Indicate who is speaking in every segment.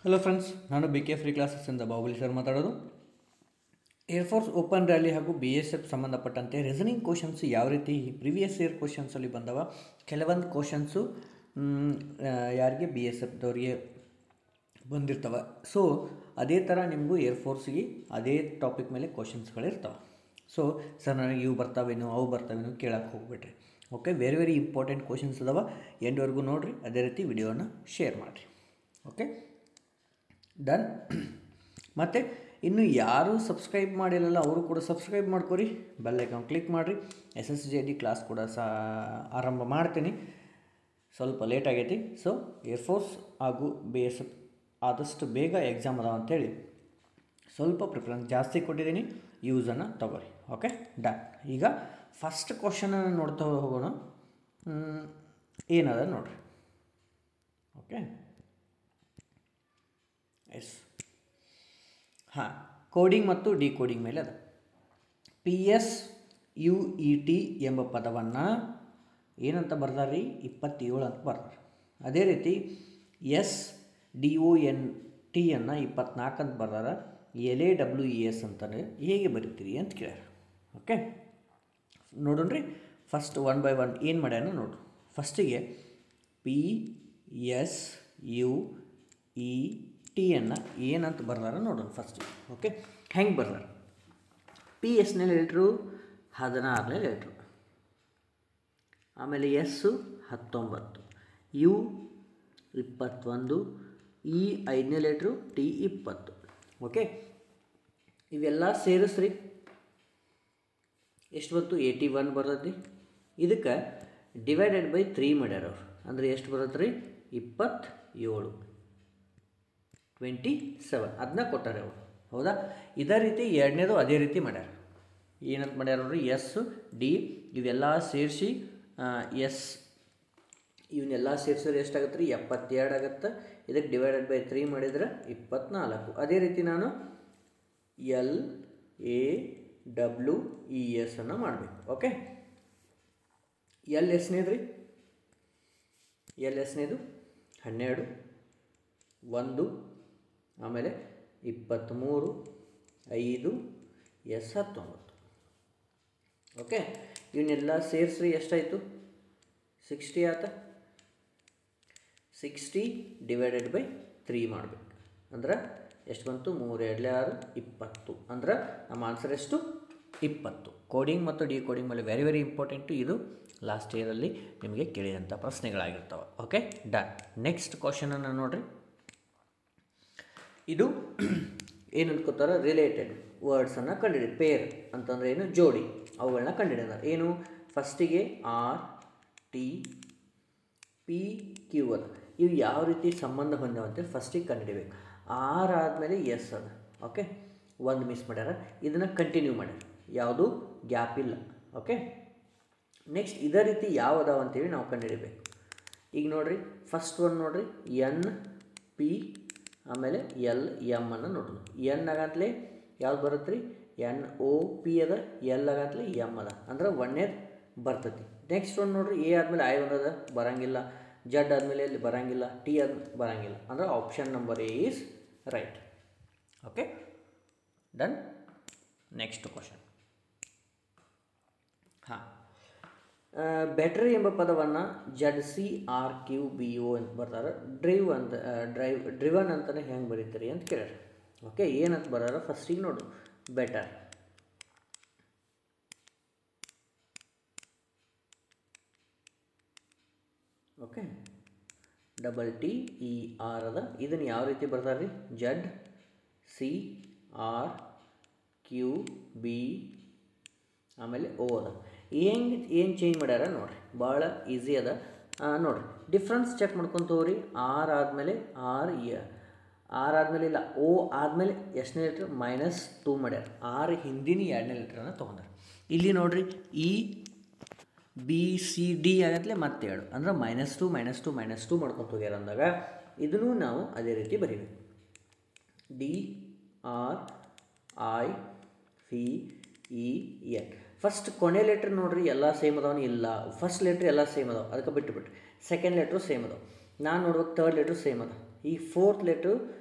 Speaker 1: Hello friends, ನಾನು B K free ಕ್ಲಾಸಸ್ಸಿಂದ Bahubali sir ಮಾತಾಡೋದು. ಏರ್ಫೋರ್ಸ್ ಓಪನ್ ರ್ಯಾಲಿ ಹಾಗೂ ಬಿ ಎಸ್ ಎಫ್ ಸಂಬಂಧಪಟ್ಟಂತೆ ರೀಸನಿಂಗ್ ಕ್ವಶನ್ಸು ಯಾವ ರೀತಿ ಪ್ರಿವಿಯಸ್ ಇಯರ್ ಕ್ವಶನ್ಸಲ್ಲಿ ಬಂದವ, ಕೆಲವೊಂದು ಕ್ವಶನ್ಸು ಯಾರಿಗೆ ಬಿ ಎಸ್ ಎಫ್ದವ್ರಿಗೆ ಬಂದಿರ್ತವೆ. ಸೊ ಅದೇ ಥರ ನಿಮಗೂ ಏರ್ಫೋರ್ಸಿಗೆ ಅದೇ ಟಾಪಿಕ್ ಮೇಲೆ ಕ್ವಶನ್ಸ್ಗಳಿರ್ತವೆ. ಸೊ ಸರ್ ನನಗೆ ಇವು ಬರ್ತಾವೇನೋ ಅವು ಬರ್ತಾವೇನೋ ಕೇಳಕ್ಕೆ ಹೋಗ್ಬಿಟ್ರಿ. ಓಕೆ, ವೆರಿ ಇಂಪಾರ್ಟೆಂಟ್ ಕ್ವಶನ್ಸ್ ಅದಾವೆ, ಎಂಡ್ವರೆಗೂ ನೋಡಿರಿ. ಅದೇ ರೀತಿ ವಿಡಿಯೋನ ಶೇರ್ ಮಾಡಿರಿ. Okay, done. ಮತ್ತು ಇನ್ನು ಯಾರು ಸಬ್ಸ್ಕ್ರೈಬ್ ಮಾಡಿಲ್ಲಲ್ಲ ಅವರು ಕೂಡ ಸಬ್ಸ್ಕ್ರೈಬ್ ಮಾಡ್ಕೊರಿ, ಬೆಲ್ ಐಕಾನ್ ಕ್ಲಿಕ್ ಮಾಡಿರಿ. SSJD ಕ್ಲಾಸ್ ಕೂಡ ಆರಂಭ ಮಾಡ್ತೀನಿ. ಸ್ವಲ್ಪ ಲೇಟ್ ಆಗೈತಿ. ಸೊ ಏರ್ಫೋರ್ಸ್ ಹಾಗೂ BSF ಆದಷ್ಟು ಬೇಗ ಎಕ್ಸಾಮ್ ಅದಾವ ಅಂಥೇಳಿ ಸ್ವಲ್ಪ ಪ್ರಿಫರೆನ್ಸ್ ಜಾಸ್ತಿ ಕೊಟ್ಟಿದ್ದೀನಿ. ಯೂಸನ್ನು ತಗೋರಿ. Okay, done. ಈಗ ಫಸ್ಟ್ ಕ್ವಶನನ್ನು ನೋಡ್ತಾ ಹೋಗೋಣ. ಏನದ ನೋಡಿರಿ. ಓಕೆ, ಎಸ್, ಹಾಂ, ಕೋಡಿಂಗ್ ಮತ್ತು ಡಿಕೋಡಿಂಗ್ ಮೇಲೆ ಅದ. PSUET ಎಂಬ ಪದವನ್ನು ಏನಂತ ಬರ್ದಾರಿ? 27 ಅಂತ ಬರ್ದಾರೆ. ಅದೇ ರೀತಿ SDONT ಅನ್ನು 24 ಅಂತ ಬರ್ದಾರ. LAWES ಅಂತಾರೆ. ಹೇಗೆ ಬರೀತೀರಿ ಅಂತ ಕೇಳ್ಯಾರ. ಓಕೆ, ನೋಡೋಣ್ರಿ. ಫಸ್ಟ್ ಒನ್ ಬೈ ಒನ್ ಏನು ಮಾಡ್ಯಾನ ನೋಡ್ರಿ. ಫಸ್ಟಿಗೆ PSUET ಅನ್ನು ಏನಂತ ಬರ್ದಾರ ನೋಡೋಣ ಫಸ್ಟಿಗೆ. ಓಕೆ, ಹೆಂಗೆ ಬರ್ದಾರ? P ಎಷ್ಟನೇ ಲೆಟ್ರು? 16ನೇ ಲೆಟ್ರು. ಆಮೇಲೆ ಎಸ್ಸು 19, U 21, E 5ನೇ ಲೆಟ್ರು, T 20. ಓಕೆ, ಇವೆಲ್ಲ ಸೇರಿಸ್ರಿ. ಎಷ್ಟು ಬಂತು? 81 ಬರ್ತೈತಿ. ಇದಕ್ಕೆ ಡಿವೈಡೆಡ್ ಬೈ 3 ಮಾಡ್ಯಾರ ಅವ್ರು. ಅಂದರೆ ಎಷ್ಟು ಬರುತ್ತೆ ರೀ? 27, 27 ಅದನ್ನ ಕೊಟ್ಟಾರೆ ಅವರು. ಹೌದಾ? ಇದೇ ರೀತಿ ಎರಡನೇದು ಅದೇ ರೀತಿ ಮಾಡ್ಯಾರ. ಏನಂತ ಮಾಡ್ಯಾರ ನೋಡ್ರಿ? ಎಸ್ ಡಿ ಇವೆಲ್ಲ ಸೇರಿಸಿ ಇವನ್ನೆಲ್ಲ ಸೇರಿಸಿದ್ರೆ ಎಷ್ಟಾಗತ್ತೆ ರೀ? 72 ಆಗುತ್ತೆ. ಇದಕ್ಕೆ ಡಿವೈಡೆಡ್ ಬೈ 3 ಮಾಡಿದ್ರೆ 24. ಅದೇ ರೀತಿ ನಾನು LAWES ಅನ್ನು ಮಾಡಬೇಕು. ಓಕೆ, ಎಲ್ ಎಷ್ಟನೇದು ರೀ? ಎಲ್ ಎಷ್ಟನೇದು? 12, 1, ಆಮೇಲೆ 23, 5, ಎಸ್ 19. ಓಕೆ, ಇವನ್ನೆಲ್ಲ ಸೇರಿಸ್ರಿ ಎಷ್ಟಾಯಿತು? 60 ಆತ. 60 ಡಿವೈಡೆಡ್ ಬೈ 3 ಮಾಡಬೇಕು. ಅಂದ್ರೆ ಎಷ್ಟು ಬಂತು? 3 2 6, 20. ಅಂದ್ರೆ ನಮ್ಮ ಆನ್ಸರ್ ಎಷ್ಟು? 20. ಕೋಡಿಂಗ್ ಮತ್ತು ಡಿಕೋಡಿಂಗ್ ಮೇಲೆ ವೆರಿ ಇಂಪಾರ್ಟೆಂಟು. ಇದು ಲಾಸ್ಟ್ ಇಯರಲ್ಲಿ ನಿಮಗೆ ಕೇಳಿದಂಥ ಪ್ರಶ್ನೆಗಳಾಗಿರ್ತವೆ. Okay, done. ನೆಕ್ಸ್ಟ್ ಕ್ವಶನನ್ನು ನೋಡಿರಿ. ಇದು ಏನು ಅನ್ಕೋತಾರೆ? ರಿಲೇಟೆಡ್ ವರ್ಡ್ಸನ್ನು ಕಂಡುಹಿಡಿ. ಪೇರ್ ಅಂತಂದರೆ ಏನು? ಜೋಡಿ. ಅವುಗಳನ್ನ ಕಂಡುಹಿಡಿದ ಏನು? ಫಸ್ಟಿಗೆ RTPQ ಅದ. ಇವು ಯಾವ ರೀತಿ ಸಂಬಂಧ ಹೊಂದವಂತೆ ಫಸ್ಟಿಗೆ ಕಂಡುಹಿಡಿಬೇಕು. ಆರ್ ಆದಮೇಲೆ ಎಸ್ ಅದ. ಓಕೆ, ಒಂದು ಮಿಸ್ ಮಾಡ್ಯಾರ. ಇದನ್ನು ಕಂಟಿನ್ಯೂ ಮಾಡ್ಯಾರ, ಯಾವುದು ಗ್ಯಾಪ್ ಇಲ್ಲ. ಓಕೆ, ನೆಕ್ಸ್ಟ್ ಇದೇ ರೀತಿ ಯಾವ ಅದಾವ ಅಂತೇಳಿ ನಾವು ಕಂಡುಹಿಡಿಬೇಕು. ಈಗ ನೋಡಿರಿ, ಫಸ್ಟ್ ಒನ್ ನೋಡಿರಿ, NP ಆಮೇಲೆ LM ಅನ್ನು ನೋಡೋಣ. N ಆಗಂತಲೇ ಯಾವ್ದು ಬರುತ್ತೆ ರೀ? NOP ಅದ. L ಆಗಂತಲೇ M ಅದ. ಅಂದ್ರೆ ಒಂದೇದು ಬರ್ತೈತಿ. ನೆಕ್ಸ್ಟ್ ಒಂದು ನೋಡಿರಿ, A ಆದಮೇಲೆ I ಅದ, ಬರೋಂಗಿಲ್ಲ. Z ಆದಮೇಲೆ ಇಲ್ಲಿ ಬರೋಂಗಿಲ್ಲ. T ಆದ್ಮೇಲೆ ಬರೋಂಗಿಲ್ಲ. ಅಂದ್ರೆ option number A is right. Okay, done. Next question. ಹಾಂ, ಬ್ಯಾಟರಿ ಎಂಬ ಪದವನ್ನು ZCRQBO ಅಂತ ಬರ್ತಾರೆ. ಡ್ರಿವನ್ ಅಂತಲೇ ಹೆಂಗೆ ಬರೀತಾರೆ ಅಂತ ಕೇಳ್ಯಾರ. ಓಕೆ, ಏನಂತ ಬರೋರ? ಫಸ್ಟಿಗೆ ನೋಡು, ಬೆಟರ್. ಓಕೆ, TTER ಅದ. ಇದನ್ನು ಯಾವ ರೀತಿ ಬರ್ತಾರೆ ರೀ? ZCRQB ಆಮೇಲೆ O ಅದ. ಏನು ಚೇಂಜ್ ಮಾಡ್ಯಾರ ನೋಡಿರಿ, ಭಾಳ ಈಸಿ ಅದ. ನೋಡಿರಿ, ಡಿಫ್ರೆನ್ಸ್ ಚೆಕ್ ಮಾಡ್ಕೊತ ಹೋಗ್ರಿ. ಆರ್ ಆದಮೇಲೆ ಇಲ್ಲ, O ಆದಮೇಲೆ ಎಷ್ಟನೇ ಲೆಟ್ರ್? -2 ಮಾಡ್ಯಾರ. ಆರ್ ಹಿಂದಿನ 2ನೇ ಲೆಟ್ರನ್ನು ತೊಗೊಂಡಾರ. ಇಲ್ಲಿ ನೋಡಿರಿ, EBCD ಆಗತ್ತಲೆ ಮತ್ತೆ 2, ಅಂದ್ರೆ -2 ಮಾಡ್ಕೊತ ಹೋಗ್ಯಾರ ಅಂದಾಗ ಇದನ್ನು ನಾವು ಅದೇ ರೀತಿ ಬರೀಬೇಕು. DRIVEN. ಫಸ್ಟ್ ಕೊನೆ ಲೆಟ್ರ್ ನೋಡಿರಿ, ಎಲ್ಲ ಸೇಮ್ ಅದಾವನು? ಇಲ್ಲ. ಫಸ್ಟ್ ಲೆಟ್ರ್ ಎಲ್ಲ ಸೇಮ್ ಅದಾವೆ, ಅದಕ್ಕೆ ಬಿಟ್ಟುಬಿಟ್ರಿ. ಸೆಕೆಂಡ್ ಲೆಟ್ರು ಸೇಮ್ ಅದಾವೆ. ನಾನು ನೋಡ್ಬೇಕು, ಥರ್ಡ್ ಲೆಟ್ರು ಸೇಮ್ ಅದ. ಈ ಫೋರ್ತ್ ಲೆಟ್ರು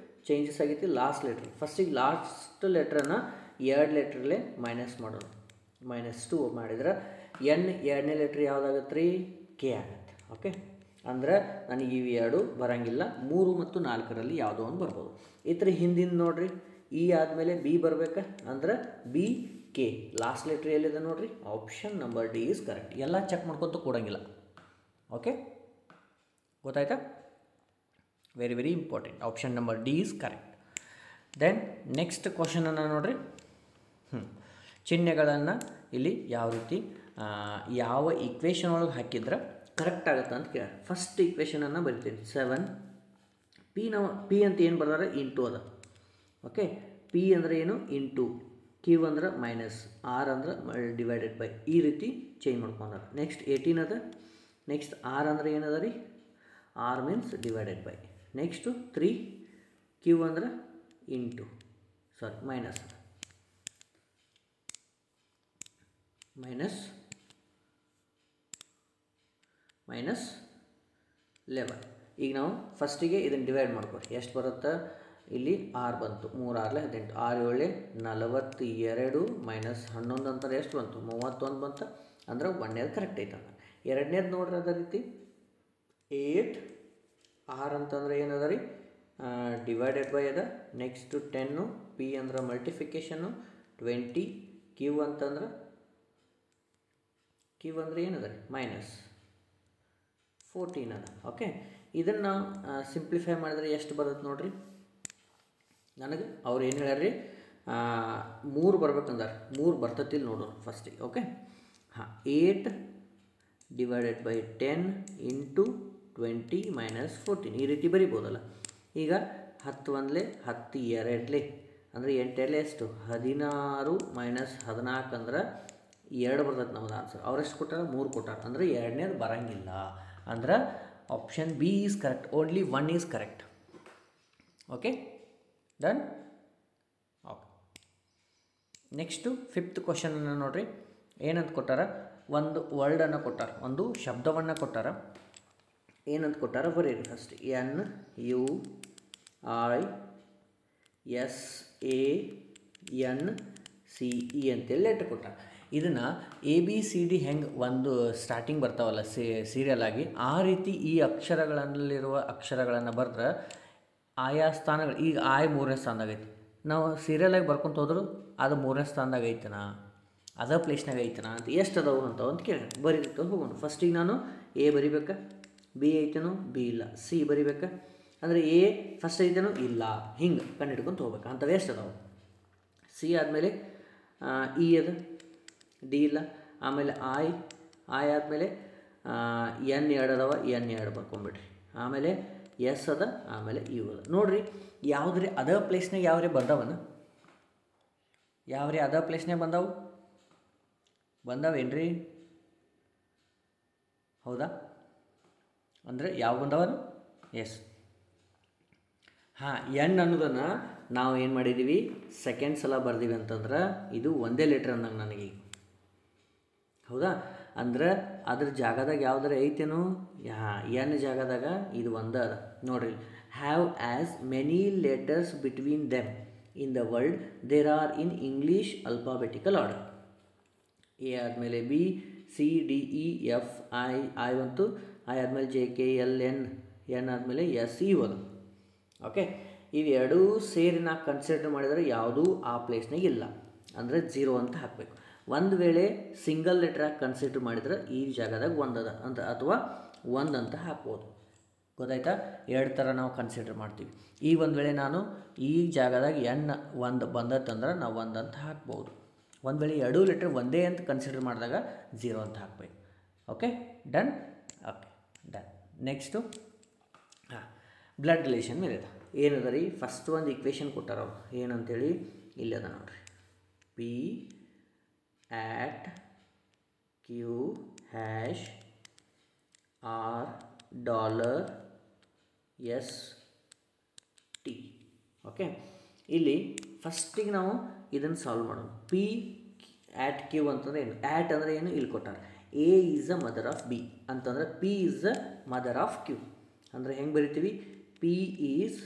Speaker 1: ಚೇಂಜಸ್ ಆಗೈತಿ ಲಾಸ್ಟ್ ಲೆಟ್ರ್. ಫಸ್ಟಿಗೆ ಲಾಸ್ಟ್ ಲೆಟ್ರನ್ನು 2 ಲೆಟ್ರಲ್ಲೇ ಮೈನಸ್ ಮಾಡೋದು. -2 ಮಾಡಿದ್ರೆ ಎನ್ ಎರಡನೇ ಲೆಟ್ರ್ ಯಾವುದಾಗತ್ತೆ ರೀ? ಕೆ ಆಗುತ್ತೆ. ಓಕೆ, ಅಂದ್ರೆ ನನಗೆ ಇವು 2 ಬರೋಂಗಿಲ್ಲ. 3 ಮತ್ತು 4ರಲ್ಲಿ ಯಾವುದೋ ಒಂದು ಬರ್ಬೋದು. ಈ ಥರ ಹಿಂದಿನ ನೋಡಿರಿ, ಇ ಆದಮೇಲೆ ಬಿ ಬರಬೇಕಾ? ಅಂದ್ರೆ ಬಿ ಕೆ ಲಾಸ್ಟ್ ಲೆಟ್ರ್ ಎಲ್ಲಿದೆ ನೋಡಿರಿ? Option number D is correct. ಎಲ್ಲ ಚೆಕ್ ಮಾಡ್ಕೊತ ಕೊಡೋಂಗಿಲ್ಲ. ಓಕೆ, ಗೊತ್ತಾಯ್ತಾ? Very very important. Option number D is correct. Then next ಕ್ವಶನನ್ನು ನೋಡಿರಿ. ಚಿಹ್ನೆಗಳನ್ನು ಇಲ್ಲಿ ಯಾವ ರೀತಿ ಯಾವ ಈಕ್ವೇಷನ್ ಒಳಗೆ ಹಾಕಿದ್ರೆ ಕರೆಕ್ಟ್ ಆಗುತ್ತೆ ಅಂತ ಕೇಳಿ. ಫಸ್ಟ್ ಈಕ್ವೇಷನನ್ನು ಬರಿತೀನಿ. 7 ಪಿ ಅಂತ ಏನು ಬರ್ದಾರೆ? ಇಂಟು ಅದ. ಓಕೆ, ಪಿ ಅಂದರೆ ಏನು? ಇಂಟು. ಕ್ಯೂ ಅಂದ್ರೆ ಮೈನಸ್, ಆರ್ ಅಂದ್ರೆ ಡಿವೈಡೆಡ್ ಬೈ. ಈ ರೀತಿ ಚೇಂಜ್ ಮಾಡ್ಕೊಂಡಾರ. ನೆಕ್ಸ್ಟ್ 18 ಅದ. ನೆಕ್ಸ್ಟ್ ಆರ್ ಅಂದ್ರೆ ಏನದ ರೀ? R means divided by. Next 3 Q ಅಂದ್ರೆ ಇಂಟು, ಸಾರಿ ಮೈನಸ್, ಮೈನಸ್ 11. ಈಗ ನಾವು ಫಸ್ಟಿಗೆ ಇದನ್ನು ಡಿವೈಡ್ ಮಾಡ್ಕೊಳ್ಳಿ. ಎಷ್ಟು ಬರುತ್ತೆ? ಇಲ್ಲಿ 6 ಬಂತು. 3 6 18, 6 7 42 ಮೈನಸ್ 11 ಅಂತಾರೆ ಎಷ್ಟು ಬಂತು? 31 ಬಂತು. ಅಂದ್ರೆ 1ನೇದು ಕರೆಕ್ಟ್ ಐತಲ್ಲ. 2ನೇದು ನೋಡ್ರಿ ಅದೇ ರೀತಿ 8 ಆರ್ ಅಂತಂದ್ರೆ ಏನದ ರೀ? ಡಿವೈಡೆಡ್ ಬೈ ಅದ. ನೆಕ್ಸ್ಟು 10 ಪಿ ಅಂದ್ರೆ ಮಲ್ಟಿಫಿಕೇಷನ್ನು. 20 ಕ್ಯೂ ಅಂತಂದ್ರೆ ಏನದ ರೀ? ಮೈನಸ್ 14 ಅದ. ಓಕೆ, ಇದನ್ನು ಸಿಂಪ್ಲಿಫೈ ಮಾಡಿದ್ರೆ ಎಷ್ಟು ಬರುತ್ತೆ ನೋಡ್ರಿ? ನನಗೆ ಅವ್ರು ಏನು ಹೇಳ್ಯಾರ್ರಿ? 3 ಬರ್ಬೇಕಂದಾರೆ. 3 ಬರ್ತತಿಲ್ಲ ನೋಡೋಣ ಫಸ್ಟಿಗೆ. ಓಕೆ, ಹಾಂ, 8 ಡಿವೈಡೆಡ್ ಬೈ 10 ಇಂಟು 20 ಮೈನಸ್ 14 ಈ ರೀತಿ ಬರಿಬೋದಲ್ಲ. ಈಗ 10 1 10 2 ಅಂದರೆ 8 ಎಷ್ಟು? 16 ಮೈನಸ್ 14 ಅಂದ್ರೆ 2 ಬರ್ತದೆ ನಮ್ಮದು ಆನ್ಸರ್. ಅವರೆಷ್ಟು ಕೊಟ್ಟಾರ? 3 ಕೊಟ್ಟಾರ. ಅಂದರೆ 2ನೇದು ಬರೋಂಗಿಲ್ಲ. ಅಂದ್ರೆ option B is correct. Only 1 is correct. Okay, done. Okay, next 5th ಕ್ವಶನನ್ನು ನೋಡಿರಿ. ಏನಂತ ಕೊಟ್ಟಾರ? ಒಂದು ವರ್ಡನ್ನು ಕೊಟ್ಟಾರ, ಒಂದು ಶಬ್ದವನ್ನು ಕೊಟ್ಟಾರ. ಏನಂತ ಕೊಟ್ಟಾರ ಬರೀರಿ ಫಸ್ಟ್. NUISANCE ಅಂತೇಳಿ ಲೆಟ್ರ್ ಕೊಟ್ಟಾರ. ಇದನ್ನು ABCD ಹೆಂಗೆ ಒಂದು ಸ್ಟಾರ್ಟಿಂಗ್ ಬರ್ತಾವಲ್ಲ ಸೀರಿಯಲ್ ಆಗಿ, ಆ ರೀತಿ ಈ ಅಕ್ಷರಗಳಲ್ಲಿರುವ ಅಕ್ಷರಗಳನ್ನು ಬರೆದ್ರೆ ಆಯಾ ಸ್ಥಾನಗಳು. ಈಗ ಆಯ್ 3ನೇ ಸ್ಥಾನದಾಗ ಐತಿ. ನಾವು ಸೀರಿಯಲಾಗಿ ಬರ್ಕೊತ ಹೋದ್ರು ಅದು 3ನೇ ಸ್ಥಾನದಾಗ ಐತನಾ, ಅದ ಪ್ಲೇಸ್ನಾಗ ಐತನಾ ಅಂತ ಎಷ್ಟು ಅದಾವು ಅಂತ ಕೇಳಿ ಬರೀತ ಹೋಗೋಣ. ಫಸ್ಟಿಗೆ ನಾನು ಎ ಬರಿಬೇಕಾ? ಬಿ ಐತೇನೋ? ಬಿ ಇಲ್ಲ. ಸಿ ಬರಿಬೇಕಾ? ಅಂದರೆ ಎ ಫಸ್ಟ್ ಐತೇನೋ? ಇಲ್ಲ. ಹಿಂಗೆ ಕಂಡು ಹಿಡ್ಕೊಂತ ಹೋಗ್ಬೇಕು. ಅಂಥವು ಎಷ್ಟು ಅದಾವೆ? ಸಿ ಆದಮೇಲೆ ಇ ಅದ, ಡಿ ಇಲ್ಲ. ಆಮೇಲೆ ಐ ಆದಮೇಲೆ N 2 ಅದಾವ, N 2 ಬರ್ಕೊಂಬಿಡ್ರಿ. ಆಮೇಲೆ ಎಸ್ ಅದ, ಆಮೇಲೆ ಯು ಅದ. ನೋಡಿರಿ ಯಾವುದ್ರಿ ಅದ ಪ್ಲೇಸ್ನಾಗ ಯಾವ್ರಿ ಬಂದವನ? ಯಾವ್ರಿ ಅದ ಪ್ಲೇಸ್ನಾಗ ಬಂದಾವೇನ್ರಿ? ಹೌದಾ? ಅಂದರೆ ಯಾವ ಬಂದವನು? ಎಸ್. ಹಾಂ, ಎನ್ ಅನ್ನೋದನ್ನು ನಾವು ಏನು ಮಾಡಿದ್ದೀವಿ? ಸೆಕೆಂಡ್ ಸಲ ಬರ್ದೀವಿ ಅಂತಂದ್ರೆ ಇದು ಒಂದೇ ಲೆಟ್ರ್ ಅಂದಂಗೆ ನನಗೀಗ. ಹೌದಾ? ಅಂದ್ರೆ ಅದ್ರ ಜಾಗದಾಗ ಯಾವುದಾರ ಐತೇನೋ? ಹಾಂ, ಎನ್ ಜಾಗದಾಗ ಇದು ಒಂದೇ ಅದ. ನೋಡಿರಿ, have as many letters between them in the word there are in English alphabetical order. A ಆದಮೇಲೆ B, C, D, E, F, I ಬಂತು. ಐ ಆದಮೇಲೆ ಜೆ, ಕೆ, ಎಲ್, ಎನ್ ಆದಮೇಲೆ ಎಸ್, ಇ ಅದು. ಓಕೆ, ಇವೆರಡೂ ಸೇರಿ ನಾ ಕನ್ಸಿಡರ್ ಮಾಡಿದರೆ ಯಾವುದೂ ಆ ಪ್ಲೇಸ್ನಾಗ ಇಲ್ಲ. ಅಂದರೆ 0 ಅಂತ ಹಾಕಬೇಕು. ಒಂದು ವೇಳೆ ಸಿಂಗಲ್ ಲೆಟ್ರಾಗಿ ಕನ್ಸಿಡರ್ ಮಾಡಿದ್ರೆ ಈ ಜಾಗದಾಗ 1 ಅದ ಅಂತ, ಅಥವಾ 1 ಅಂತ ಹಾಕ್ಬೋದು. ಗೊತ್ತಾಯ್ತಾ? 2 ಥರ ನಾವು ಕನ್ಸಿಡರ್ ಮಾಡ್ತೀವಿ. ಈಗ ಒಂದು ವೇಳೆ ನಾನು ಈ ಜಾಗದಾಗ N 1 ಬಂದತ್ತಂದ್ರೆ ನಾವು 1 ಅಂತ ಹಾಕ್ಬೋದು. ಒಂದು ವೇಳೆ 2 ಲೆಟ್ರ್ ಒಂದೇ ಅಂತ ಕನ್ಸಿಡರ್ ಮಾಡಿದಾಗ 0 ಅಂತ ಹಾಕಬೇಕು. Okay, done. Okay, done. Next blood relation ಮೇಲೆ ಅದ. ಏನದ ರೀ? ಫಸ್ಟ್ ಒಂದು ಇಕ್ವೇಷನ್ ಕೊಟ್ಟಾರ ಅವ್ರು. ಏನಂತೇಳಿ ಇಲ್ಲಿ ಅದ ನೋಡ್ರಿ. P at Q hash R $S T. Okay, ಇಲ್ಲಿ ಫಸ್ಟಿಗೆ ನಾವು ಇದನ್ನು ಸಾಲ್ವ್ ಮಾಡೋಣ. P at Q ಅಂತಂದರೆ ಏನು? ಆ್ಯಟ್ ಅಂದರೆ ಏನು? ಇಲ್ಲಿ ಕೊಟ್ಟಾರ. A is the mother of B ಅಂತಂದ್ರೆ P is the mother of Q. ಅಂದರೆ ಹೆಂಗೆ ಬರಿತೀವಿ? P is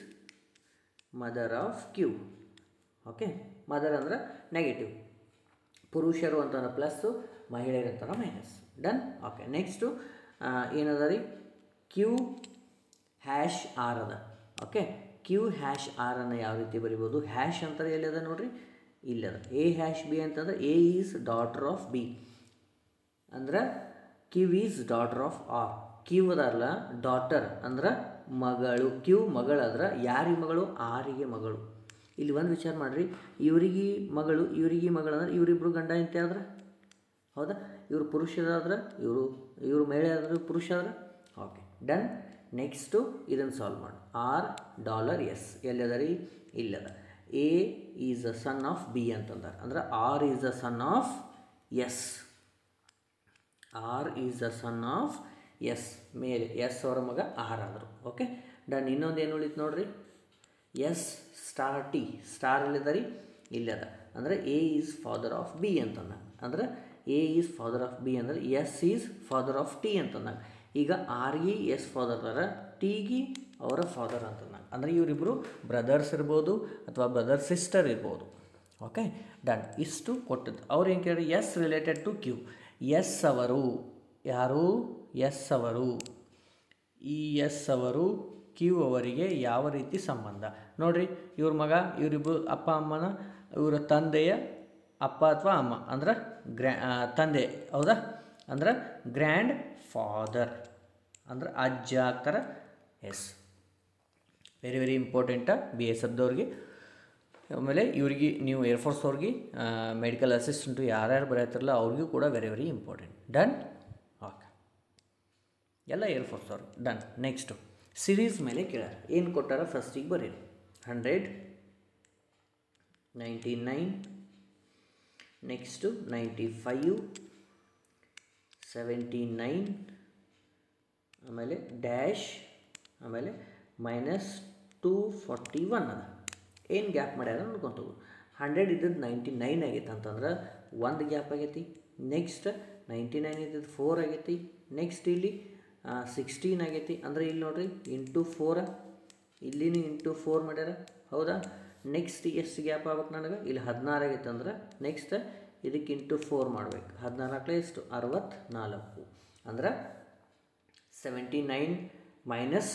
Speaker 1: mother of Q. Okay, mother ಅಂದ್ರೆ ನೆಗೆಟಿವ್, ಪುರುಷರು ಅಂತಂದ್ರೆ ಪ್ಲಸ್ಸು, ಮಹಿಳೆಯರು ಅಂತಾರೆ ಮೈನಸ್. ಡನ್. ಓಕೆ, ನೆಕ್ಸ್ಟು ಏನದ ರೀ, ಕ್ಯೂ ಹ್ಯಾಶ್ ಆರ್ ಅದ. ಓಕೆ, ಕ್ಯೂ ಹ್ಯಾಶ್ ಆರ್ ಅನ್ನು ಯಾವ ರೀತಿ ಬರಿಬೋದು? ಹ್ಯಾಶ್ ಅಂತಾರೆ ಎಲ್ಲಿದೆ ನೋಡ್ರಿ, ಇಲ್ಲದ. ಎ ಹ್ಯಾಶ್ ಬಿ ಅಂತಂದ್ರೆ A is daughter of B, ಅಂದ್ರೆ Q is daughter of R. Q ಅದಲ್ಲ ಡಾಟರ್ ಅಂದ್ರೆ ಮಗಳು, ಕ್ಯೂ ಮಗಳಾದ್ರೆ ಯಾರಿಗೆ ಮಗಳು? ಆರಿಗೆ ಮಗಳು. ಇಲ್ಲಿ ಒಂದು ವಿಚಾರ ಮಾಡಿರಿ, ಇವರಿಗೆ ಮಗಳು ಇವರಿಗೆ ಮಗಳಂದ್ರೆ ಇವರಿಬ್ಬರು ಗಂಡ ಹೆಂಡತಿ ಆದ್ರೆ, ಹೌದಾ? ಇವರು ಪುರುಷರಾದ್ರೆ ಇವರು ಮಹಿಳೆ ಆದ್ರೆ ಪುರುಷ ಆದ್ರೆ. Okay, done. ನೆಕ್ಸ್ಟು ಇದನ್ನು ಸಾಲ್ವ್ ಮಾಡಿ. $R ಎಲ್ಲದ ರೀ? ಇಲ್ಲದ. A is a son of B ಅಂತಂದಾರೆ, ಅಂದ್ರೆ R is a son of S. R is a son of S, ಮೇಲೆ ಎಸ್ ಅವರ ಮಗ ಆರ್ ಆದರು. Okay, done. ಇನ್ನೊಂದು ಏನು ಉಳಿತು ನೋಡ್ರಿ, ಎಸ್ ಸ್ಟಾರ್ ಟಿ. ಸ್ಟಾರ್ ಇಲ್ಲದ ರೀ? ಇಲ್ಲದ. ಅಂದರೆ A is father of B ಅಂತಂದಾಗ, ಅಂದ್ರೆ A is father of B ಅಂದರೆ S is father of T ಅಂತಂದಾಗ. ಈಗ ಆರ್ಗಿ ಎಸ್ ಫಾದರ್ ಅದಾರ, ಟಿಗಿ ಅವರ ಫಾದರ್ ಅಂತಂದಾಗ, ಅಂದರೆ ಇವರಿಬ್ಬರು ಬ್ರದರ್ಸ್ ಇರ್ಬೋದು ಅಥವಾ ಬ್ರದರ್ ಸಿಸ್ಟರ್ ಇರ್ಬೋದು. Okay, done. ಇಷ್ಟು ಕೊಟ್ಟದ್ದು. ಅವ್ರು ಏನು ಕೇಳಿ, S related to Q. S ಅವರು ಯಾರು? ಎಸ್ ಅವರು. ಈ ಎಸ್ ಅವರು ಕ್ಯೂ ಅವರಿಗೆ ಯಾವ ರೀತಿ ಸಂಬಂಧ? ನೋಡಿರಿ, ಇವ್ರ ಮಗ, ಇವರಿಬ್ಬರು ಅಪ್ಪ ಅಮ್ಮನ, ಇವರ ತಂದೆಯ ಅಪ್ಪ ಅಥವಾ ಅಮ್ಮ ಅಂದ್ರೆ ತಂದೆ, ಹೌದಾ? ಅಂದ್ರೆ ಗ್ರ್ಯಾಂಡ್ ಫಾದರ್ ಅಂದ್ರೆ ಅಜ್ಜ ಆಗ್ತಾರೆ. Yes, very very important B S ಎಫ್ದವ್ರಿಗೆ. ಆಮೇಲೆ ಇವ್ರಿಗೆ ನೀವು ಏರ್ಫೋರ್ಸ್ ಅವ್ರಿಗೆ ಮೆಡಿಕಲ್ ಅಸಿಸ್ಟೆಂಟು ಯಾರ್ಯಾರು ಬರೆಯುತ್ತಾರಲ್ಲ ಅವ್ರಿಗೂ ಕೂಡ very very important. Done. Okay, ಎಲ್ಲ ಏರ್ಫೋರ್ಸ್ ಅವ್ರಿಗೆ. ಡನ್. ನೆಕ್ಸ್ಟು ಸಿರೀಸ್ ಮೇಲೆ ಕೇಳಾರ. ಏನು ಕೊಟ್ಟಾರ ಫಸ್ಟಿಗೆ ಬರೀರಿ. 100, 99, ನೆಕ್ಸ್ಟು 95, 79, ಆಮೇಲೆ ಡ್ಯಾಶ್, ಆಮೇಲೆ -241 ಅದ. ಏನು ಗ್ಯಾಪ್ ಮಾಡ್ಯಾರ ನೋಡ್ಕೊಂತವು. 100 ಇದ್ದದ್ದು 99 ಆಗೈತೆ ಅಂತಂದ್ರೆ ಒಂದು ಗ್ಯಾಪ್ ಆಗೈತಿ. ನೆಕ್ಸ್ಟ್ 99 ಇದ್ದದ್ದು 4 ಆಗೈತಿ. ನೆಕ್ಸ್ಟ್ ಇಲ್ಲಿ 16 ಆಗೈತಿ, ಅಂದರೆ ಇಲ್ಲಿ ನೋಡ್ರಿ ಇಂಟು 4, ಇಲ್ಲಿನೂ ಇಂಟು 4 ಮಾಡ್ಯಾರ, ಹೌದಾ? ನೆಕ್ಸ್ಟ್ ಎಷ್ಟು ಗ್ಯಾಪ್ ಆಗ್ಬೇಕು ನನಗೆ? ಇಲ್ಲಿ 16 ಆಗೈತೆ ಅಂದ್ರೆ ನೆಕ್ಸ್ಟ್ ಇದಕ್ಕೆ ಇಂಟು 4 ಮಾಡ್ಬೇಕು. 14 ಎಷ್ಟು? 64. ಅಂದ್ರೆ 79 ಮೈನಸ್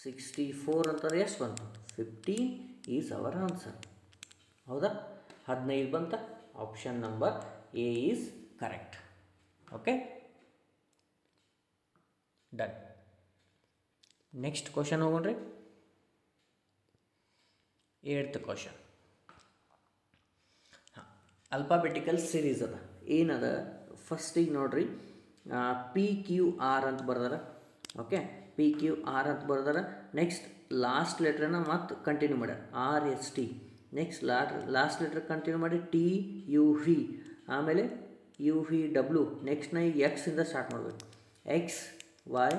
Speaker 1: 64 ಅಂತಾರೆ ಎಷ್ಟು ಬಂತು? 15 ಈಸ್ ಅವರ್ ಆನ್ಸರ್, ಹೌದಾ? 15 ಬಂತ. Option number A is correct. Okay, done. Next question ಹೋಗೋಣ್ರಿ. 8th question. ಅಲ್ಫಾಬೆಟಿಕಲ್ ಸೀರೀಸ್ ಅದ. ಏನದ? ಫಸ್ಟಿಗೆ ನೋಡ್ರಿ, ಪಿ ಕ್ಯೂ ಆರ್ ಅಂತ ಬರ್ದಾರ. ಓಕೆ, ಪಿ ಕ್ಯೂ ಆರ್ ಅಂತ ಬರ್ದಾರ. ನೆಕ್ಸ್ಟ್ ಲಾಸ್ಟ್ ಲೆಟ್ರನ್ನ ಮತ್ತೆ ಕಂಟಿನ್ಯೂ ಮಾಡ್ಯಾರ, R S T. Next last letter continue ಮಾಡಿ ಟಿ ಯು ವಿ, ಆಮೇಲೆ ಯು ವಿ ಡಬ್ಲ್ಯೂ. ನೆಕ್ಸ್ಟ್ ನಾ ಈಗ ಎಕ್ಸಿಂದ ಸ್ಟಾರ್ಟ್ ಮಾಡಬೇಕು. X Y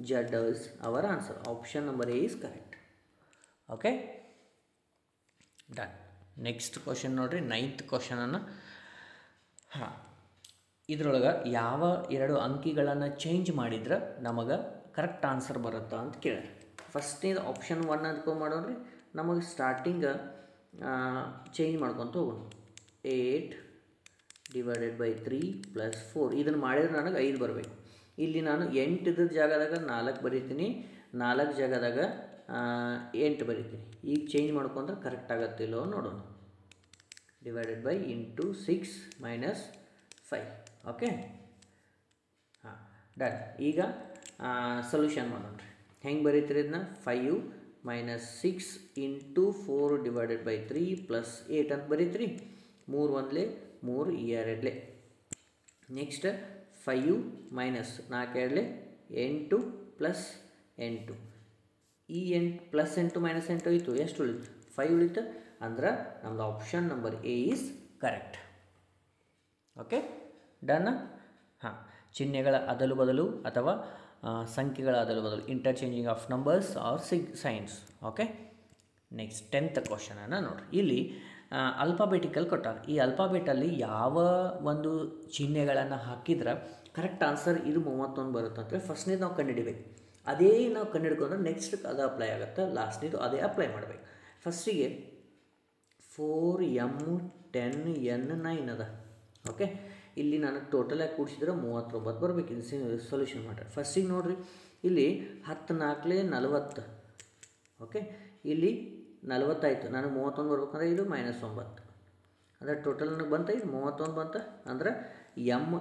Speaker 1: Z is our answer. Option number A is correct. Okay, done. Next question ನೋಡಿರಿ, 9th ಕ್ವಶನನ್ನು. ಇದ್ರೊಳಗೆ ಯಾವ 2 ಅಂಕಿಗಳನ್ನು ಚೇಂಜ್ ಮಾಡಿದ್ರೆ ನಮಗೆ ಕರೆಕ್ಟ್ ಆನ್ಸರ್ ಬರುತ್ತಾ ಅಂತ ಕೇಳಿ. ಫಸ್ಟ್ನೇದು ಆಪ್ಷನ್ 1 ಅಂದ್ಕೊಂಡು ಮಾಡೋಣ್ರಿ. ನಮಗೆ ಸ್ಟಾರ್ಟಿಂಗ್ ಚೇಂಜ್ ಮಾಡ್ಕೊತ ಹೋಗೋಣ. 8 ಡಿವೈಡೆಡ್ ಬೈ 3 + 4. ಇದನ್ನು ಮಾಡಿದ್ರೆ ನನಗೆ 5 ಬರಬೇಕು. ಇಲ್ಲಿ ನಾನು 8 ಜಾಗದಾಗ 4 ಬರೀತೀನಿ, 4 ಜಾಗದಾಗ 8 ಬರೀತೀನಿ. ಈಗ ಚೇಂಜ್ ಮಾಡ್ಕೊಂಡ್ರೆ ಕರೆಕ್ಟ್ ಆಗುತ್ತಿಲ್ಲೋ ನೋಡೋಣ. Divided by into 6 - 5. ಓಕೆ, ಹಾಂ, ಡನ್. ಈಗ ಸೊಲ್ಯೂಷನ್ ಮಾಡೋಣ ರೀ. ಹೆಂಗೆ ಬರೀತೀರಿ ಇದನ್ನ? 5 - 6 ಇಂಟು 4 ಡಿವೈಡೆಡ್ ಬೈ 3 + 8 ಅಂತ ಬರೀತೀರಿ. 3 1 3 2. ನೆಕ್ಸ್ಟ್ 5 - 4 2 8 + 8. ಈ 8 + 8 - 8 ಹೋಯಿತು. ಎಷ್ಟು ಉಳಿತು? 5 ಉಳಿತು. ಅಂದ್ರೆ ನಮ್ಮದು option number A is correct. Okay, done. ಹಾಂ, ಚಿಹ್ನೆಗಳ ಅದಲು ಬದಲು ಅಥವಾ ಸಂಖ್ಯೆಗಳ ಅದಲು ಬದಲು, interchanging of numbers are science. Okay, next 10th ಕ್ವಶನನ್ನು ನೋಡಿರಿ. ಇಲ್ಲಿ ಅಲ್ಫಾಬೆಟಿಕಲ್ ಕೊಟ್ಟಾರ. ಈ ಅಲ್ಫಾಬೆಟಲ್ಲಿ ಯಾವ ಒಂದು ಚಿಹ್ನೆಗಳನ್ನು ಹಾಕಿದ್ರೆ ಕರೆಕ್ಟ್ ಆನ್ಸರ್ ಇದು 31 ಬರುತ್ತೆ ಅಂದರೆ ಫಸ್ಟ್ನೇದು ನಾವು ಕಂಡುಹಿಡಿಬೇಕು. ಅದೇ ನಾವು ಕಂಡುಹಿಡ್ಕೊಂಡ್ರೆ ನೆಕ್ಸ್ಟ್ ಅದು ಅಪ್ಲೈ ಆಗುತ್ತೆ, ಲಾಸ್ಟ್ನಿದು ಅದೇ ಅಪ್ಲೈ ಮಾಡಬೇಕು. ಫಸ್ಟಿಗೆ 4m10n9 ಅದ. ಓಕೆ, ಇಲ್ಲಿ ನಾನು ಟೋಟಲಾಗಿ ಕೂಡಿಸಿದ್ರೆ 39 ಬರಬೇಕು. ಇದು ಸೊಲ್ಯೂಷನ್ ಮಾಡ್ರಿ. ಫಸ್ಟಿಗೆ ನೋಡಿರಿ, ಇಲ್ಲಿ 10 4 40. ಓಕೆ, ಇಲ್ಲಿ 40 ಆಯಿತು. ನನಗೆ 31 ಬರ್ಬೇಕಂದ್ರೆ ಇದು -9 ಅಂದರೆ ಟೋಟಲ್ ನನಗೆ ಬಂತ, ಇದು 31 ಬಂತ. ಅಂದ್ರೆ ಎಮ್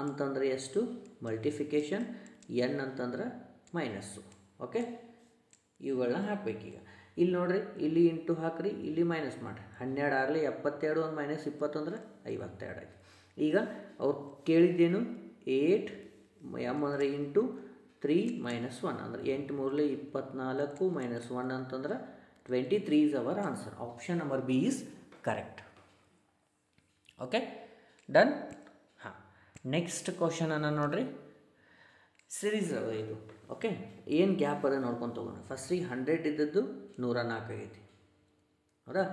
Speaker 1: ಅಂತಂದರೆ ಎಷ್ಟು? ಮಲ್ಟಿಫಿಕೇಷನ್. ಎನ್ ಅಂತಂದ್ರೆ ಮೈನಸ್ಸು. ಓಕೆ, ಇವುಗಳನ್ನ ಹಾಕಬೇಕೀಗ. ಇಲ್ಲಿ ನೋಡಿರಿ, ಇಲ್ಲಿ ಇಂಟು ಹಾಕ್ರಿ, ಇಲ್ಲಿ ಮೈನಸ್ ಮಾಡಿರಿ. 12 ಆಗಲಿ 72, ಒಂದು -20 ಅಂದ್ರೆ 52 ಆಯಿತು. ಈಗ ಅವ್ರು ಕೇಳಿದ್ದೇನು? 8 ಎಮ್ ಅಂದರೆ ಇಂಟು 3 - 1 ಅಂದರೆ 8 3 24 -1 ಅಂತಂದ್ರೆ 23 is our answer. Option number B is correct. Okay, done. ಹಾಂ, ನೆಕ್ಸ್ಟ್ ಕ್ವಶನನ್ನು ನೋಡಿರಿ. ಸಿರೀಸ್ ಅದ ಇದು. ಓಕೆ, ಏನು ಗ್ಯಾಪ್ ಅದ ನೋಡ್ಕೊಂಡು ತೊಗೋಣ. ಫಸ್ಟಿಗೆ 100 ಇದ್ದದ್ದು 104 ಆಗೈತಿ. ಹೌದಾ?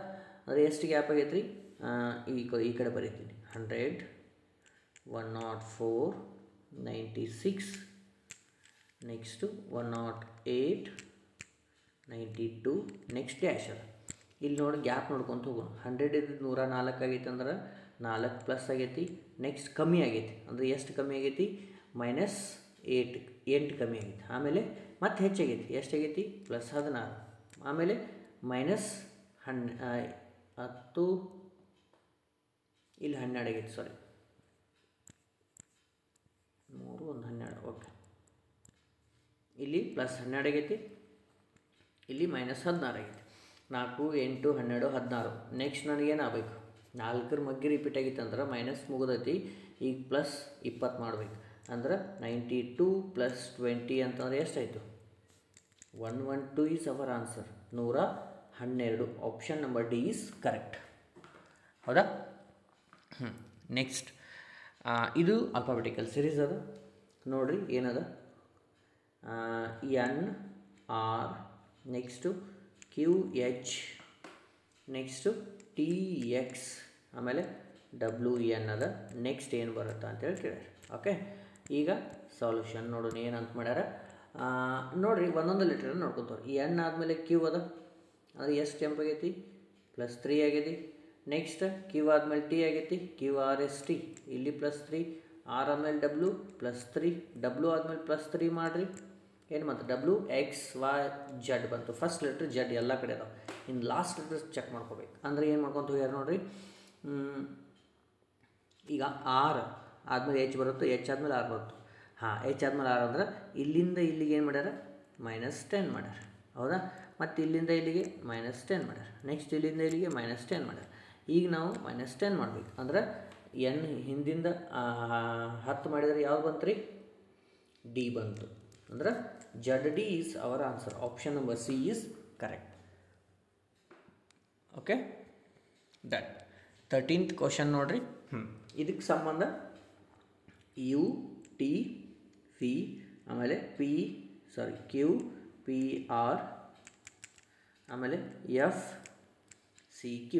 Speaker 1: ಅಂದರೆ ಎಷ್ಟು ಗ್ಯಾಪ್ ಆಗೈತೆ ರೀ? ಈ ಕಡೆ ಬರೀತೀನಿ. 100, 104, 96, ನೆಕ್ಸ್ಟು 108, 92, ನೆಕ್ಸ್ಟ್ ಡ್ಯಾಶ್ ಅದ. ಇಲ್ಲಿ ನೋಡಿ ಗ್ಯಾಪ್ ನೋಡ್ಕೊತ ಹೋಗೋಣ. 100 ಇದ್ದದ್ದು 104 ಆಗೈತೆ ಅಂದ್ರೆ 4 ಪ್ಲಸ್ ಆಗೈತಿ. ನೆಕ್ಸ್ಟ್ ಕಮ್ಮಿ ಆಗೈತಿ ಅಂದರೆ ಎಷ್ಟು ಕಮ್ಮಿ ಆಗೈತಿ? -8 ಕಮ್ಮಿ ಆಗೈತಿ. ಆಮೇಲೆ ಮತ್ತೆ ಹೆಚ್ಚಾಗೈತಿ. ಎಷ್ಟಾಗೈತಿ? +16. ಆಮೇಲೆ -10, ಇಲ್ಲಿ 12 ಆಗೈತಿ. ಸಾರಿ, 3 1 12. ಓಕೆ, ಇಲ್ಲಿ +12 ಆಗೈತಿ, ಇಲ್ಲಿ -16 ಆಗೈತಿ. 4 8 12 16. ನೆಕ್ಸ್ಟ್ ನನಗೇನು ಆಗಬೇಕು? 4ರ ಮಗ್ಗಿ ರಿಪೀಟ್ ಆಗಿತ್ತು ಅಂದ್ರೆ ಮೈನಸ್ ಮುಗಿದೈತಿ. ಈಗ +20 ಮಾಡಬೇಕು. ಅಂದ್ರೆ 92 + 20 ಅಂತಂದರೆ ಎಷ್ಟಾಯಿತು? 112 is our answer. 112. Option number D is correct. ಹೌದಾ? ನೆಕ್ಸ್ಟ್, ಇದು ಆಲ್ಫಾಬೆಟಿಕಲ್ ಸೀರೀಸ್ ಅದ. ನೋಡಿರಿ ಏನದ? N R, next QH, next TX, ಆಮೇಲೆ WN ಅದ. ನೆಕ್ಸ್ಟ್ ಏನು ಬರುತ್ತಾ ಅಂತೇಳಿ ಕೇಳ್ಯಾರ. ಓಕೆ, ಈಗ ಸಾಲ್ಯೂಷನ್ ನೋಡೋಣ ಏನಂತ ಮಾಡ್ಯಾರ. ನೋಡಿರಿ, ಒಂದೊಂದು ಲೆಟರ್ ನೋಡ್ಕೊತವ್ರಿ. ಎನ್ ಆದಮೇಲೆ Q ಅದ, ಅದು ಎಷ್ಟು ಜಂಪ್ ಆಗೈತಿ? +3 ಆಗೈತಿ. ನೆಕ್ಸ್ಟ್ Q ಆದಮೇಲೆ T ಆಗೈತಿ, QRST, ಇಲ್ಲಿ +3. R ಆದಮೇಲೆ W +3. W ಆದಮೇಲೆ +3 ಮಾಡಿರಿ. ಏನು ಬಂತು? WXYZ ಬಂತು. ಫಸ್ಟ್ ಲೆಟ್ರ್ Z ಎಲ್ಲ ಕಡೆ ಅದಾವೆ. ಇನ್ನು ಲಾಸ್ಟ್ ಲೆಟ್ರ್ ಚೆಕ್ ಮಾಡ್ಕೋಬೇಕು. ಅಂದರೆ ಏನು ಮಾಡ್ಕೊತ ಹೋಗ್ಯಾರ ನೋಡಿರಿ. ಈಗ R ಆದಮೇಲೆ H ಬರುತ್ತೆ, H ಆದಮೇಲೆ R ಬರುತ್ತೆ. ಹಾಂ, H ಆದಮೇಲೆ R ಅಂದ್ರೆ ಇಲ್ಲಿಂದ ಇಲ್ಲಿಗೆ ಏನು ಮಾಡ್ಯಾರ? -10 ಮಾಡ್ಯಾರ. ಹೌದಾ? ಮತ್ತು ಇಲ್ಲಿಂದ ಇಲ್ಲಿಗೆ -10 ಮಾಡ್ಯಾರ. ನೆಕ್ಸ್ಟ್ ಇಲ್ಲಿಂದ ಇಲ್ಲಿಗೆ -10 ಮಾಡ್ಯಾರ. ಈಗ ನಾವು -10 ಮಾಡಬೇಕು. ಅಂದ್ರೆ ಎನ್ ಹಿಂದಿಂದ 10 ಮಾಡಿದರೆ ಯಾವ್ದು ಬಂತು ರೀ? ಡಿ ಬಂತು. ಅಂದ್ರೆ ZD is our answer. Option number C is correct. Okay, done. 13th question ನೋಡ್ರಿ. ಇದಕ್ಕೆ ಸಂಬಂಧ U T V ಆಮೇಲೆ Q P R ಆಮೇಲೆ F C Q.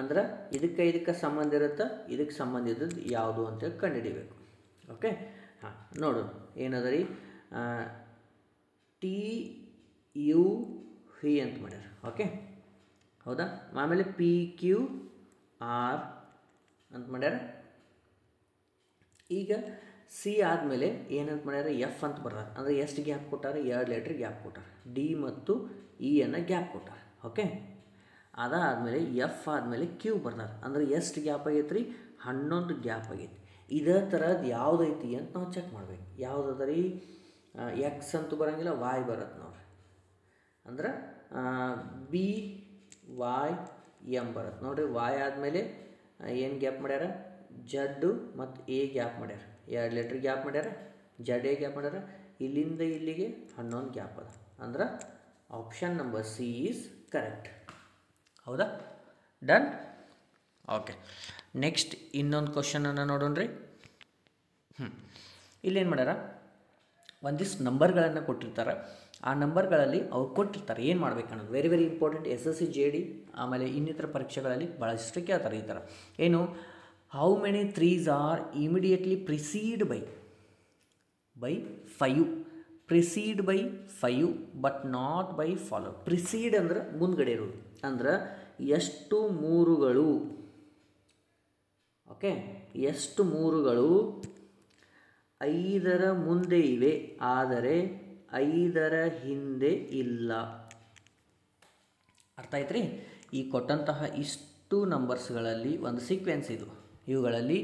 Speaker 1: ಅಂದ್ರೆ ಇದಕ್ಕೆ ಸಂಬಂಧ ಇರುತ್ತೆ. ಇದಕ್ಕೆ ಸಂಬಂಧ ಇದ್ದದ್ದು ಯಾವುದು ಅಂತೇಳಿ ಕಂಡುಹಿಡಿಬೇಕು. ಓಕೆ, ಹಾಂ, ನೋಡೋಣ ಏನದ ರೀ. TUV ಅಂತ ಮಾಡ್ಯಾರ. ಓಕೆ, ಹೌದಾ? ಆಮೇಲೆ PQR ಅಂತ ಮಾಡ್ಯಾರ. ಈಗ ಸಿ ಆದಮೇಲೆ ಏನಂತ ಮಾಡ್ಯಾರ? F ಅಂತ ಬರ್ದಾರ. ಅಂದರೆ ಎಷ್ಟು ಗ್ಯಾಪ್ ಕೊಟ್ಟಾರ? 2 ಲೆಟ್ರ್ ಗ್ಯಾಪ್ ಕೊಟ್ಟಾರ. ಡಿ ಮತ್ತು ಇ ಅನ್ನು ಗ್ಯಾಪ್ ಕೊಟ್ಟಾರ. ಓಕೆ, ಅದಾದಮೇಲೆ F ಆದಮೇಲೆ Q ಬರ್ದಾರ. ಅಂದರೆ ಎಷ್ಟು ಗ್ಯಾಪ್ ಆಗೈತೆ ರೀ? 11 ಗ್ಯಾಪ್ ಆಗೈತಿ. ಇದೇ ಥರದ್ದು ಯಾವುದೈತಿ ಅಂತ ನಾವು ಚೆಕ್ ಮಾಡ್ಬೇಕು. ಯಾವುದದ ರೀ? X ಅಂತೂ ಬರೋಂಗಿಲ್ಲ, Y ಬರುತ್ತೆ ನೋಡ್ರಿ. ಅಂದ್ರೆ BYM ಬರುತ್ತೆ ನೋಡಿರಿ. Y ಆದಮೇಲೆ ಏನು ಗ್ಯಾಪ್ ಮಾಡ್ಯಾರ? ಜಡ್ಡು ಮತ್ತು ಎ ಗ್ಯಾಪ್ ಮಾಡ್ಯಾರ. 2 ಲೆಟ್ರ್ ಗ್ಯಾಪ್ ಮಾಡ್ಯಾರ. ಜಡ್ ಎ ಗ್ಯಾಪ್ ಮಾಡ್ಯಾರ. ಇಲ್ಲಿಂದ ಇಲ್ಲಿಗೆ 11 ಗ್ಯಾಪ್ ಅದ. ಅಂದ್ರೆ option number C is correct. ಹೌದಾ? ಡನ್. ಓಕೆ, ನೆಕ್ಸ್ಟ್ ಇನ್ನೊಂದು ಕ್ವಶನನ್ನು ನೋಡೋಣ ರೀ. ಇಲ್ಲೇನು ಮಾಡ್ಯಾರ? ಒಂದಿಷ್ಟು ನಂಬರ್ಗಳನ್ನು ಕೊಟ್ಟಿರ್ತಾರೆ. ಆ ನಂಬರ್ಗಳಲ್ಲಿ ಅವ್ರು ಕೊಟ್ಟಿರ್ತಾರೆ ಏನು ಮಾಡ್ಬೇಕು ಅನ್ನೋದು. Very very important. SSC JD ಆಮೇಲೆ ಇನ್ನಿತರ ಪರೀಕ್ಷೆಗಳಲ್ಲಿ ಭಾಳಷ್ಟು ಕೇಳ್ತಾರೆ ಈ ಥರ. ಏನು? How many 3s are immediately preceded by 5. Preceded by 5 but not by follow. Preceded ಅಂದ್ರೆ ಮುಂದ್ಗಡೆ ಇರೋದು, ಅಂದ್ರೆ ಎಷ್ಟು ಮೂರುಗಳು, ಓಕೆ, ಎಷ್ಟು ಮೂರುಗಳು 5ರ ಮುಂದೆ ಇವೆ ಆದರೆ 5ರ ಹಿಂದೆ ಇಲ್ಲ. ಅರ್ಥ ಆಯ್ತು ರೀ? ಈ ಕೊಟ್ಟಂತಹ ಇಷ್ಟು ನಂಬರ್ಸ್ಗಳಲ್ಲಿ ಒಂದು ಸೀಕ್ವೆನ್ಸ್ ಇದು. ಇವುಗಳಲ್ಲಿ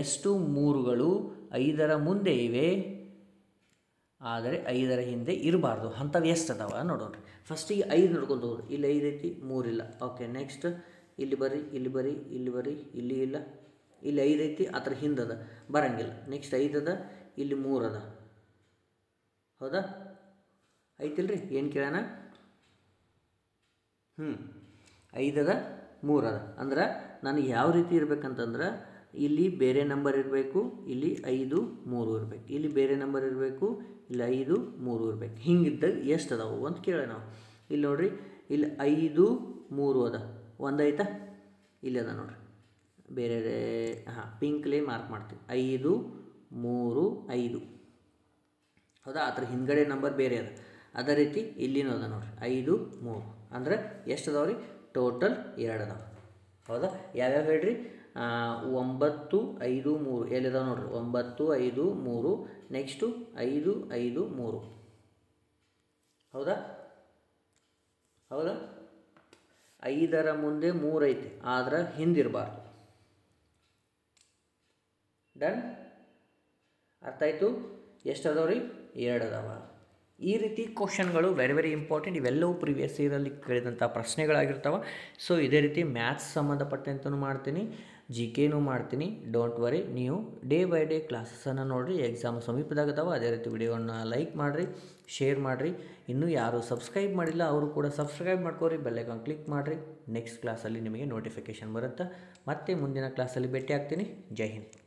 Speaker 1: ಎಷ್ಟು ಮೂರುಗಳು 5ರ ಮುಂದೆ ಇವೆ ಆದರೆ 5ರ ಹಿಂದೆ ಇರಬಾರ್ದು ಅಂಥವು ಎಷ್ಟು ಅದಾವ ನೋಡೋಣ. ಫಸ್ಟಿಗೆ 5 ನೋಡ್ಕೊಂಡು ಹೋಗ್ರಿ. ಇಲ್ಲಿ 5 ಐತಿ, 3 ಇಲ್ಲ. ಓಕೆ, ನೆಕ್ಸ್ಟ್ ಇಲ್ಲಿ ಬರ್ರಿ, ಇಲ್ಲಿ ಬರ್ರಿ, ಇಲ್ಲಿ ಬರ್ರಿ, ಇಲ್ಲಿ ಇಲ್ಲ, ಇಲ್ಲಿ 5 ಐತಿ, ಆ ಥರ ಹಿಂದದ ಬರಂಗಿಲ್ಲ. ನೆಕ್ಸ್ಟ್ 5 ಅದ, ಇಲ್ಲಿ 3 ಅದ. ಹೌದಾ? ಐತಿಲ್ರಿ? ಏನು ಕೇಳೋಣ? 5 ಅದ, 3 ಅದ. ಅಂದ್ರೆ ನನಗೆ ಯಾವ ರೀತಿ ಇರ್ಬೇಕಂತಂದ್ರೆ ಇಲ್ಲಿ ಬೇರೆ ನಂಬರ್ ಇರಬೇಕು, ಇಲ್ಲಿ 5 3 ಇರಬೇಕು, ಇಲ್ಲಿ ಬೇರೆ ನಂಬರ್ ಇರಬೇಕು, ಇಲ್ಲಿ 5 3 ಇರಬೇಕು. ಹಿಂಗಿದ್ದಾಗ ಎಷ್ಟು ಅದಾವು ಅಂತ ಕೇಳೋಣ ನಾವು. ಇಲ್ಲಿ ನೋಡಿರಿ, ಇಲ್ಲಿ 5 3 ಅದ, ಒಂದು ಆಯ್ತಾ? ಇಲ್ಲಿ ಅದ ನೋಡಿರಿ, ಬೇರೆ ಪಿಂಕ್ಲೇ ಮಾರ್ಕ್ ಮಾಡ್ತೀವಿ. 5 3 5. ಹೌದಾ? ಆ ಥರ ಹಿಂದ್ಗಡೆ ನಂಬರ್ ಬೇರೆ ಅದ. ಅದೇ ರೀತಿ ಇಲ್ಲಿನೂ ಅದ ನೋಡಿರಿ, 5 3. ಅಂದ್ರೆ ಎಷ್ಟು ಅದಾವ ರೀ? ಟೋಟಲ್ 2 ಅದಾವ. ಹೌದಾ? ಯಾವ್ಯಾವ ಹೇಳ್ರಿ? 9 5 3 ಎಲ್ಲಿದಾವೆ ನೋಡಿರಿ, 9 5 3. ನೆಕ್ಸ್ಟು 5 5 3. ಹೌದಾ? ಹೌದಾ? 5ರ ಮುಂದೆ 3 ಐತಿ, ಆದ್ರೆ ಹಿಂದಿರಬಾರ್ದು. ಡನ್? ಅರ್ಥ ಆಯಿತು? ಎಷ್ಟು ಅದಾವ ರೀ? 2 ಅದಾವ. ಈ ರೀತಿ ಕ್ವಶನ್ಗಳು ವೆರಿ ಇಂಪಾರ್ಟೆಂಟ್. ಇವೆಲ್ಲವೂ ಪ್ರಿವಿಯಸ್ ಇಯರಲ್ಲಿ ಕೇಳಿದಂಥ ಪ್ರಶ್ನೆಗಳಾಗಿರ್ತಾವೆ. ಸೊ ಇದೇ ರೀತಿ ಮ್ಯಾಥ್ಸ್ ಸಂಬಂಧಪಟ್ಟಂತೂ ಮಾಡ್ತೀನಿ, ಜಿ ಕೆನೂ ಮಾಡ್ತೀನಿ. ಡೋಂಟ್ ವರಿ, ನೀವು ಡೇ ಬೈ ಡೇ ಕ್ಲಾಸಸನ್ನು ನೋಡಿರಿ. ಎಕ್ಸಾಮ್ ಸಮೀಪದಾಗದಾವೆ. ಅದೇ ರೀತಿ ವಿಡಿಯೋವನ್ನು ಲೈಕ್ ಮಾಡಿರಿ, ಶೇರ್ ಮಾಡಿರಿ. ಇನ್ನೂ ಯಾರು ಸಬ್ಸ್ಕ್ರೈಬ್ ಮಾಡಿಲ್ಲ ಅವರು ಕೂಡ ಸಬ್ಸ್ಕ್ರೈಬ್ ಮಾಡ್ಕೋರಿ, ಬೆಲ್ಲೈಕಾನ್ ಕ್ಲಿಕ್ ಮಾಡಿರಿ. ನೆಕ್ಸ್ಟ್ ಕ್ಲಾಸಲ್ಲಿ ನಿಮಗೆ ನೋಟಿಫಿಕೇಷನ್ ಬರುತ್ತೆ. ಮತ್ತೆ ಮುಂದಿನ ಕ್ಲಾಸಲ್ಲಿ ಭೇಟಿ ಆಗ್ತೀನಿ. ಜೈ ಹಿಂದ್.